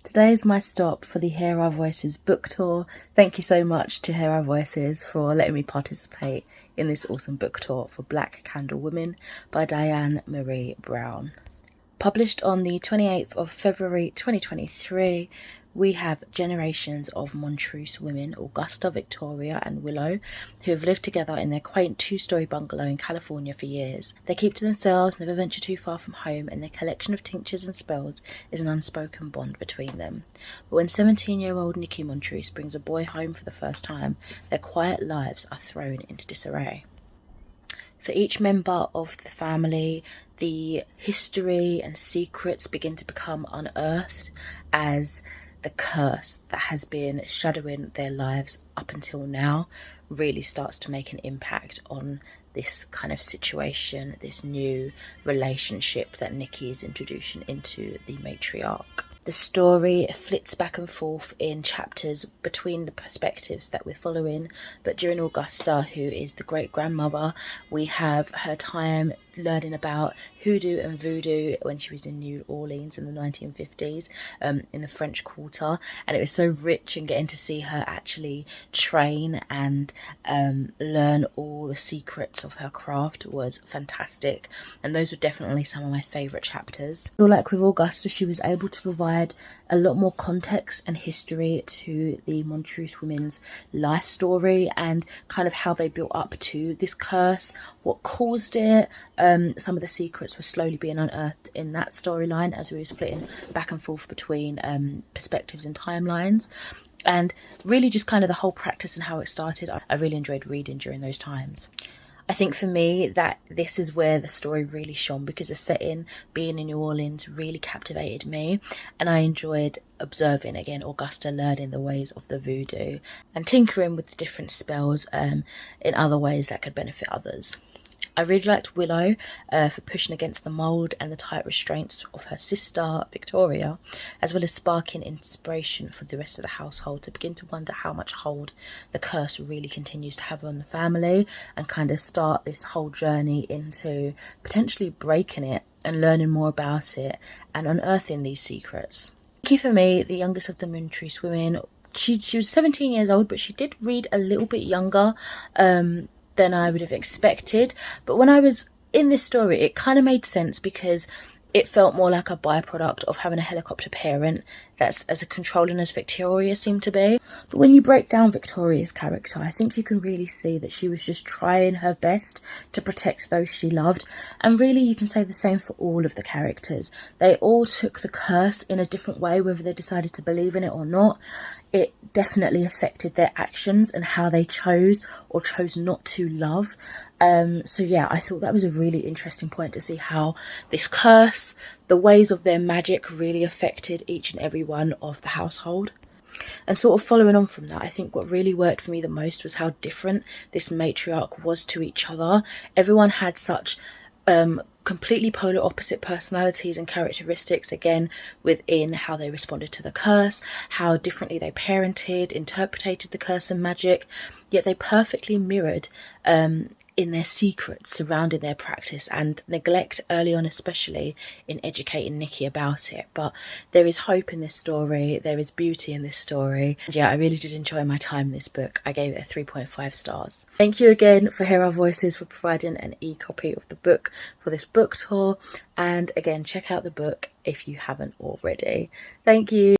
Today is my stop for the Hear Our Voices book tour. Thank you so much to Hear Our Voices for letting me participate in this awesome book tour for Black Candle Women by Diane Marie Brown. Published on the 28th of February 2023, we have generations of Montrose women, Augusta, Victoria and Willow, who have lived together in their quaint two-storey bungalow in California for years. They keep to themselves, never venture too far from home, and their collection of tinctures and spells is an unspoken bond between them. But when 17-year-old Nikki Montrose brings a boy home for the first time, their quiet lives are thrown into disarray. For each member of the family, the history and secrets begin to become unearthed as the curse that has been shadowing their lives up until now really starts to make an impact on this kind of situation, this new relationship that Nikki is introducing into the matriarch. The story flits back and forth in chapters between the perspectives that we're following, but during Augusta, who is the great-grandmother, we have her time learning about hoodoo and voodoo when she was in New Orleans in the 1950s, in the French Quarter, and it was so rich, and getting to see her actually train and learn all the secrets of her craft was fantastic, and those were definitely some of my favourite chapters. I feel like with Augusta, she was able to provide a lot more context and history to the Montrose women's life story and kind of how they built up to this curse, what caused it. Some of the secrets were slowly being unearthed in that storyline as we was flitting back and forth between perspectives and timelines, and really just kind of the whole practice and how it started. I really enjoyed reading during those times. I think for me that this is where the story really shone, because the setting, being in New Orleans, really captivated me, and I enjoyed observing again Augusta learning the ways of the voodoo and tinkering with the different spells in other ways that could benefit others. I really liked Willow for pushing against the mould and the tight restraints of her sister Victoria, as well as sparking inspiration for the rest of the household to begin to wonder how much hold the curse really continues to have on the family, and kind of start this whole journey into potentially breaking it and learning more about it and unearthing these secrets. Nikki, for me, the youngest of the Montrose women, she was 17 years old, but she did read a little bit younger than I would have expected. But when I was in this story, it kind of made sense because it felt more like a byproduct of having a helicopter parent that's as controlling as Victoria seemed to be. But when you break down Victoria's character, I think you can really see that she was just trying her best to protect those she loved. And really you can say the same for all of the characters. They all took the curse in a different way, whether they decided to believe in it or not. It definitely affected their actions and how they chose or chose not to love. So yeah, I thought that was a really interesting point to see how this curse, the ways of their magic, really affected each and every one of the household. And sort of following on from that, I think what really worked for me the most was how different this matriarch was to each other. Everyone had such completely polar opposite personalities and characteristics, again, within how they responded to the curse, how differently they parented, interpreted the curse and magic, yet they perfectly mirrored in their secrets surrounding their practice, and neglect early on, especially in educating Nikki about it. But there is hope in this story, there is beauty in this story. And yeah, I really did enjoy my time in this book. I gave it a 3.5 stars. Thank you again for Hear Our Voices for providing an e-copy of the book for this book tour, and again, check out the book if you haven't already. Thank you.